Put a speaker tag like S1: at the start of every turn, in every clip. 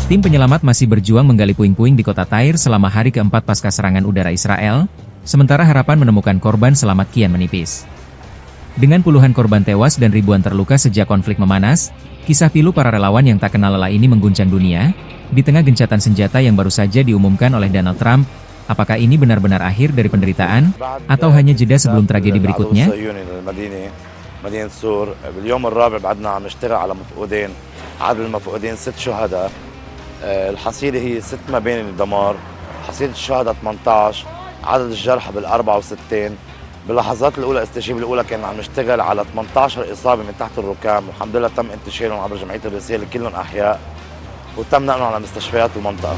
S1: Tim penyelamat masih berjuang menggali puing-puing di kota Tyre selama hari keempat pasca serangan udara Israel, sementara harapan menemukan korban selamat kian menipis. Dengan puluhan korban tewas dan ribuan terluka sejak konflik memanas, kisah pilu para relawan yang tak kenal lelah ini mengguncang dunia, di tengah gencatan senjata yang baru saja diumumkan oleh Donald Trump. Apakah ini benar-benar akhir dari penderitaan, atau hanya jeda sebelum tragedi berikutnya?
S2: مدينة سور باليوم الرابع بعدنا عم نشتغل على مفقودين. عدد المفقودين 6 شهداء. الحصيلة هي 6 مباني دمار. حصيلة الشهداء 18. عدد الجرحى بال64. باللحظات الأولى الاستجابة الأولى كنا عم نشتغل على 18 إصابة من تحت الركام، والحمد لله تم انتشارهم عبر جمعية الرسالة كلهم أحياء، وتم نقلهم على مستشفيات المنطقة.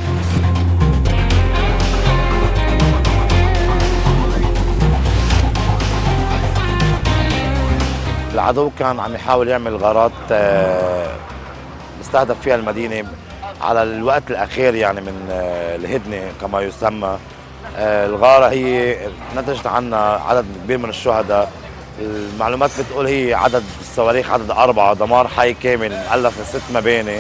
S2: العدو كان عم يحاول يعمل غارات مستهدف فيها المدينة على الوقت الأخير، يعني من الهدنة كما يسمى. الغارة هي نتجت عنها عدد كبير من الشهداء. المعلومات بتقول هي عدد الصواريخ عدد 4، دمار حي كامل مؤلف من 6 مباني.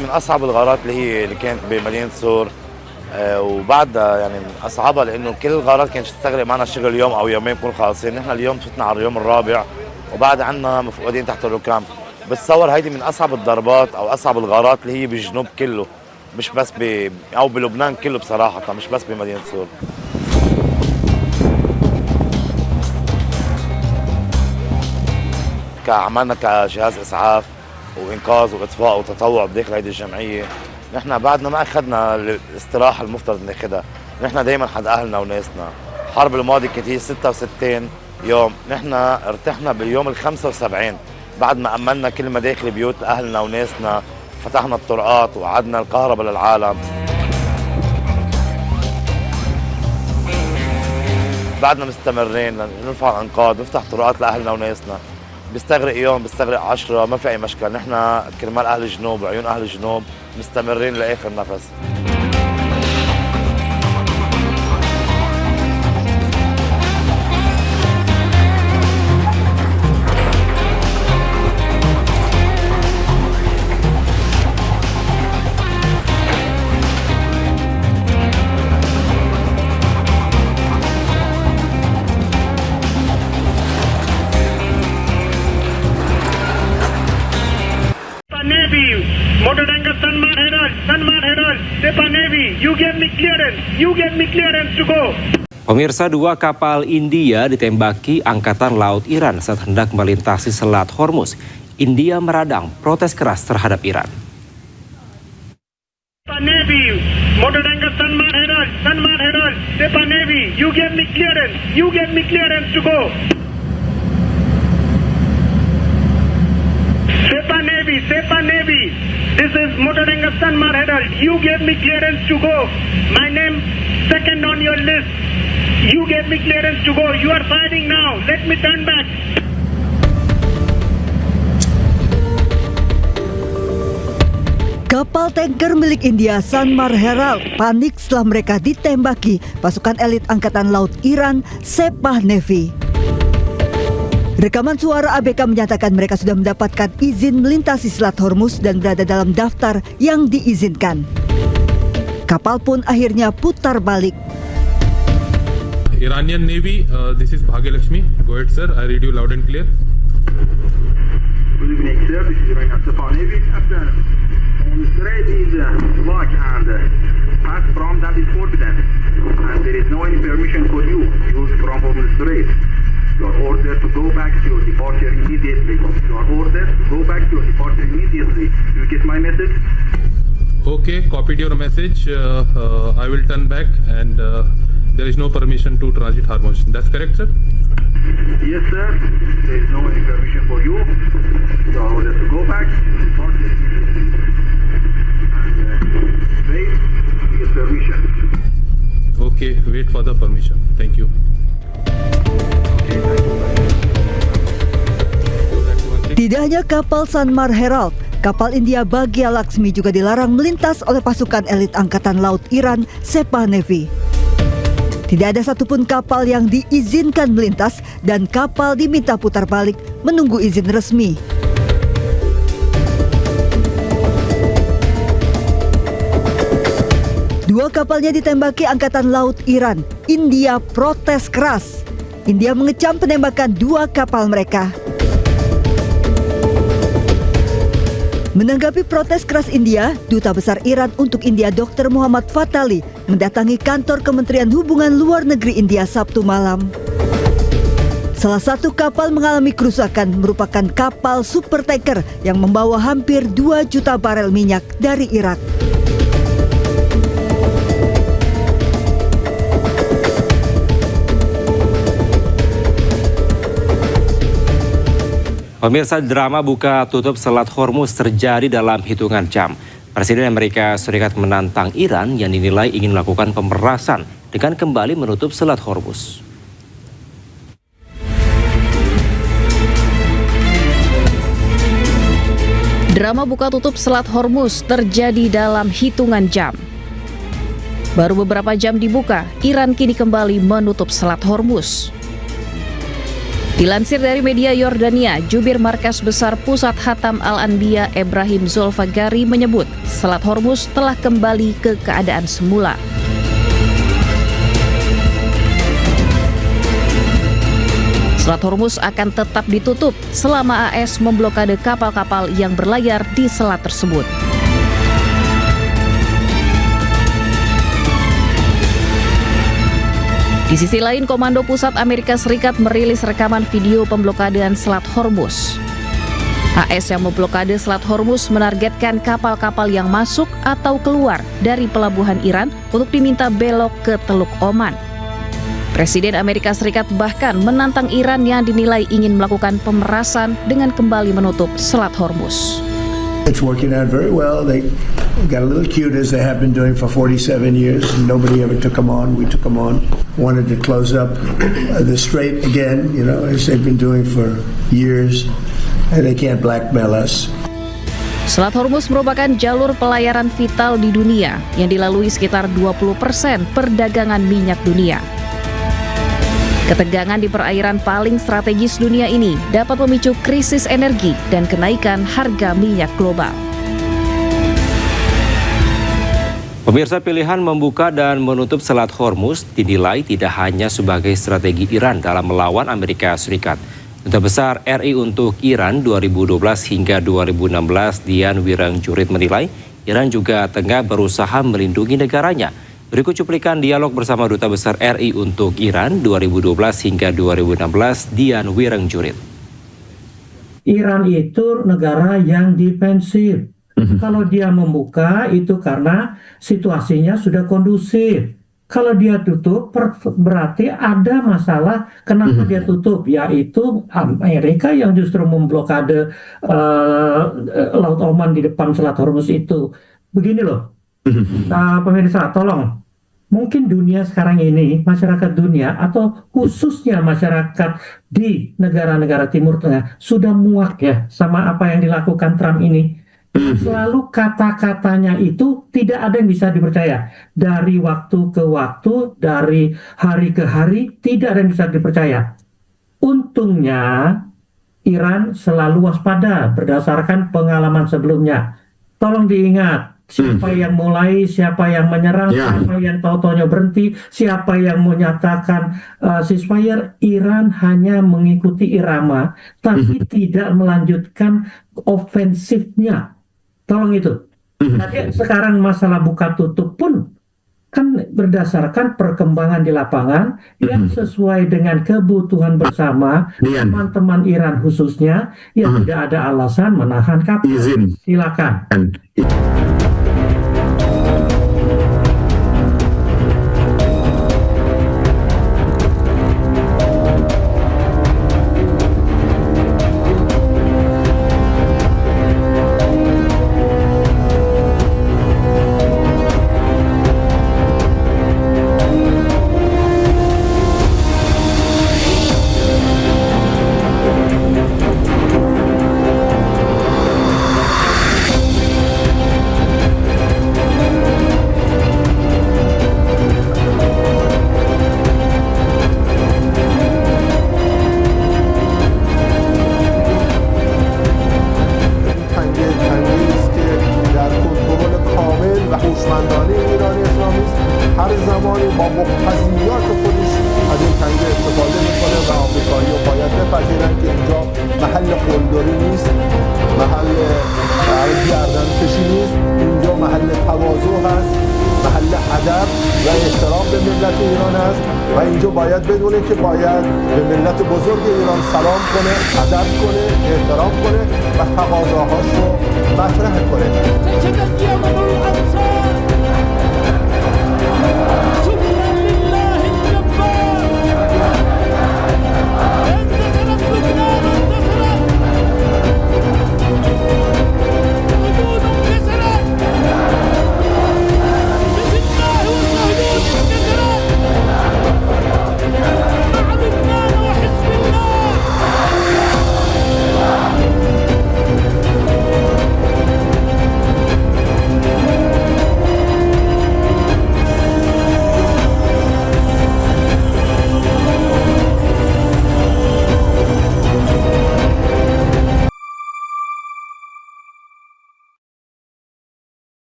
S2: من أصعب الغارات اللي كانت بمدينة سور، وبعدها يعني من أصعبها لأنه كل الغارات كانت تستغرق معنا شغل يوم أو يومين نكون خالصين. نحن اليوم فتنا على اليوم الرابع وبعد عنا مفقودين تحت الركام. بتصور هيدي من أصعب الضربات أو أصعب الغارات اللي هي بالجنوب كله، مش بس أو بلبنان كله بصراحة، مش بس بمدينة سور. عملنا كجهاز إسعاف وإنقاذ وإطفاء وتطوع بداخل هيدي الجمعية. نحن بعدنا ما أخذنا الاستراحة المفترض ناخذها، نحن دايما حد أهلنا وناسنا. حرب الماضي كانت هي 66 يوم، نحن ارتحنا باليوم ال75 بعد ما أمننا كل مداخل بيوت أهلنا وناسنا، فتحنا الطرقات وعدنا الكهرباء للعالم. بعدنا مستمرين نرفع الأنقاض، نفتح طرقات لأهلنا وناسنا. بيستغرق يوم، بيستغرق 10، ما في أي مشكلة. نحن كرمال أهل الجنوب وعيون أهل الجنوب مستمرين لآخر نفس.
S3: Navy, motor tanker Sanmar Herald, Sepa Navy, you give me clearance to go.
S4: Pemirsa, 2 kapal India ditembaki Angkatan Laut Iran saat hendak melintasi Selat Hormuz. India meradang protes keras terhadap Iran.
S3: Navy, motor tanker Sanmar Herald, Sepa Navy, you give me clearance to go. Sepa Navy, this is motor tanker Sanmar Herald, you gave me clearance to go. My name second on your list, you gave me clearance to go. You are fighting now, let me turn back.
S5: Kapal tanker milik India Sanmar Herald panik setelah mereka ditembaki pasukan elit Angkatan Laut Iran Sepah Navy. Rekaman suara ABK menyatakan mereka sudah mendapatkan izin melintasi Selat Hormuz dan berada dalam daftar yang diizinkan. Kapal pun akhirnya putar balik.
S6: Iranian Navy, this is Bhagyalakshmi. Go ahead, sir. I read you loud and clear.
S7: Good evening, sir. This is Iranian Navy. After on the strait is blocked and pass from that is forbidden, and there is no any permission for you to use from the strait. You are ordered to go back to your departure immediately. You are ordered to go back to your departure immediately. You get my message?
S6: Okay, copied your message. I will turn back and there is no permission to transit Hormuz. That's correct, sir?
S7: Yes, sir. There is no any permission for you. You are ordered to go back to your departure immediately. And wait to get permission.
S6: Okay, wait for the permission. Thank you.
S5: Tidak hanya kapal Sanmar Herald, kapal India Bhagyalakshmi juga dilarang melintas oleh pasukan elit Angkatan Laut Iran Sepah Navy. Tidak ada satupun kapal yang diizinkan melintas dan kapal diminta putar balik menunggu izin resmi. Dua kapalnya ditembaki Angkatan Laut Iran. India protes keras. India mengecam penembakan dua kapal mereka. Menanggapi protes keras India, Duta Besar Iran untuk India Dr. Muhammad Fatali mendatangi kantor Kementerian Hubungan Luar Negeri India Sabtu malam. Salah satu kapal mengalami kerusakan merupakan kapal supertanker yang membawa hampir 2 juta barel minyak dari Irak.
S4: Pemirsa, drama buka tutup Selat Hormuz terjadi dalam hitungan jam. Presiden Amerika Serikat menantang Iran yang dinilai ingin melakukan pemerasan dengan kembali menutup Selat Hormuz.
S8: Drama buka tutup Selat Hormuz terjadi dalam hitungan jam. Baru beberapa jam dibuka, Iran kini kembali menutup Selat Hormuz. Dilansir dari media Yordania, Jubir Markas Besar Pusat Hatam Al-Anbiya Ibrahim Zulfagari menyebut Selat Hormuz telah kembali ke keadaan semula. Selat Hormuz akan tetap ditutup selama AS memblokade kapal-kapal yang berlayar di selat tersebut. Di sisi lain, Komando Pusat Amerika Serikat merilis rekaman video pemblokadean Selat Hormuz. AS yang memblokade Selat Hormuz menargetkan kapal-kapal yang masuk atau keluar dari pelabuhan Iran untuk diminta belok ke Teluk Oman. Presiden Amerika Serikat bahkan menantang Iran yang dinilai ingin melakukan pemerasan dengan kembali menutup Selat Hormuz.
S9: It's working out very well. They got a little cute as they have been doing for 47 years. Nobody ever took them on. We took them on. Wanted to close up the strait again, you know, as they've been doing for years. And they can't blackmail us.
S8: Selat Hormuz merupakan jalur pelayaran vital di dunia yang dilalui sekitar 20% perdagangan minyak dunia. Ketegangan di perairan paling strategis dunia ini dapat memicu krisis energi dan kenaikan harga minyak global.
S4: Pemirsa, pilihan membuka dan menutup Selat Hormuz dinilai tidak hanya sebagai strategi Iran dalam melawan Amerika Serikat. Duta Besar RI untuk Iran 2012 hingga 2016 Dian Wirangjurit menilai Iran juga tengah berusaha melindungi negaranya. Berikut cuplikan dialog bersama Duta Besar RI untuk Iran 2012 hingga 2016 Dian Wirangjurit.
S10: Iran itu negara yang defensif. Kalau dia membuka itu karena situasinya sudah kondusif. Kalau dia tutup berarti ada masalah. Kenapa dia tutup? Yaitu Amerika yang justru memblokade Laut Oman di depan Selat Hormuz itu. Begini loh, pemirsa, tolong. Mungkin dunia sekarang ini, masyarakat dunia atau khususnya masyarakat di negara-negara Timur Tengah sudah muak ya sama apa yang dilakukan Trump ini. Selalu kata-katanya itu tidak ada yang bisa dipercaya. Dari waktu ke waktu, dari hari ke hari, tidak ada yang bisa dipercaya. Untungnya Iran selalu waspada berdasarkan pengalaman sebelumnya. Tolong diingat, siapa yang mulai, siapa yang menyerang, siapa yang tahu-taunya berhenti, siapa yang menyatakan ceasefire. Iran hanya mengikuti irama, tapi tidak melanjutkan ofensifnya. Tolong itu. Jadi sekarang masalah buka tutup pun kan berdasarkan perkembangan di lapangan yang sesuai dengan kebutuhan bersama teman-teman Iran khususnya, yang tidak ada alasan menahan kapal. Silakan.
S11: ایران اسلامی است هر زمانی با مقتضیات خودش از این تنگه استفاده میکنه و آمریکایی‌ها باید بپذیرن که اینجا محل قلدری نیست، محل گردن کشی نیست، اینجا محل تواضع هست، محل ادب و احترام به ملت ایران است و اینجا باید بدونه که باید به ملت بزرگ ایران سلام کنه، ادب کنه، احترام کنه و تقاضاهاش رو مطرح کنه.